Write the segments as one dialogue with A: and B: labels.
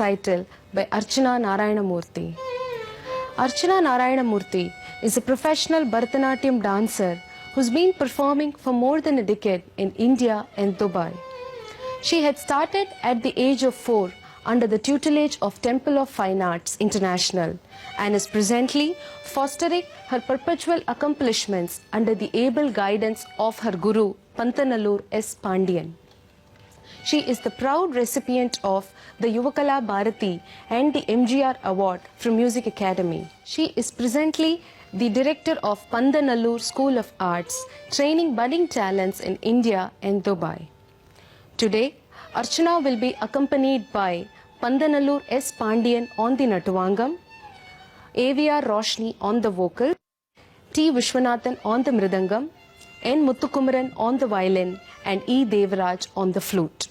A: recital by Archana Narayanamurthy. Archana Narayanamurthy is a professional Bharatanatyam dancer who's been performing for more than a decade in India and Dubai. She had started at the age of 4 under the tutelage of Temple of Fine Arts International and is presently fostering her perpetual accomplishments under the able guidance of her guru Panthanallur S. Pandian. She is the proud recipient of the Yuvakala Bharati and the MGR Award from Music Academy. She is presently the director of Panthanallur School of Arts, training budding talents in India and Dubai. Today, Archana will be accompanied by Panthanallur S. Pandian on the Natuvangam, AVR Roshni on the vocal, T. Vishwanathan on the Mridangam, N. Muthukumaran on the violin, and E. Devaraj on the flute.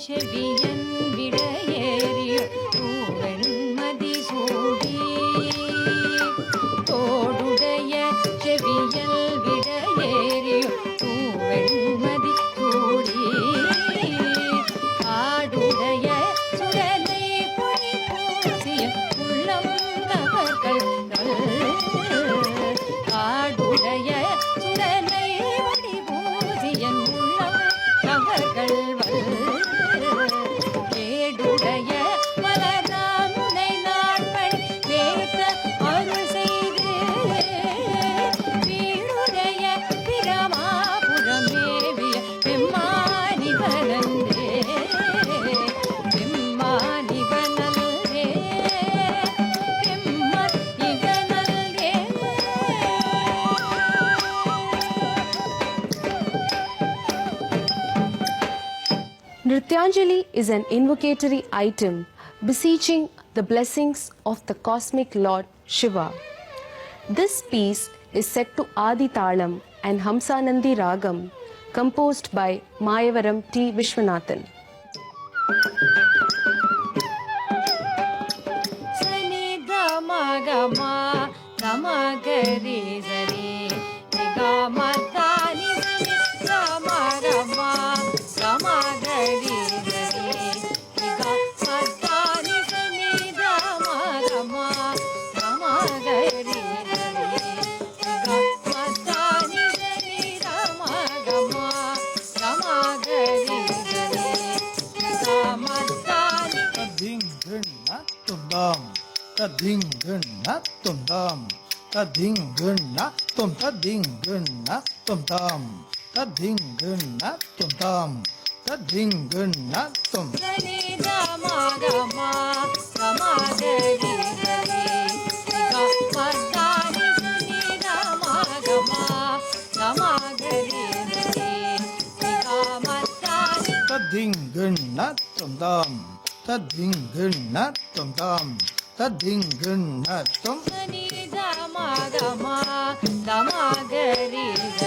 B: செவியன் விடையேறிய பூவெண்மதி சூடி தோடுடைய செவியல் விடையேறிய பூவெண்மதி சூடி ஆடுடைய சுடலை பொறி பூசிய உள்ளம் கவர்கள் ஆடுடைய சுடலை பொறி பூசிய உள்ளம் கவர்கள் ஏடுடைய மலராமுனை நாட்கள் கேட்ட அருள் செய்து வீடுடைய பிரமாபுரம் மேவிய பெம்மானிவனந்தே பெம்மானிவனல்லே பெம்மானிவனல்லே.
A: Nrityanjali is an invocatory item beseeching the blessings of the cosmic Lord Shiva. This piece is set to Adi Talam and Hamsanandi Ragam, composed by Mayavaram T. Vishwanathan.
B: Sani dama gama dama gari zari gama dani sani dama gama dama gari zari gama dani sani dama gama dama gari zari gama dani sani dama gama dama gari zari gama dani.
C: Tadingunna tundam, tadingunna tundam, tadingunna tum, tadingunna tundam, tadingunna tundam, tadingunna tum.
B: Sani dama gama gama gari zari gama dani sani dama gama gama gari zari gama dani.
C: Tadingunna tundam, tadingunna tundam, tadingunna tum.
B: Sani dama gama gama gari zari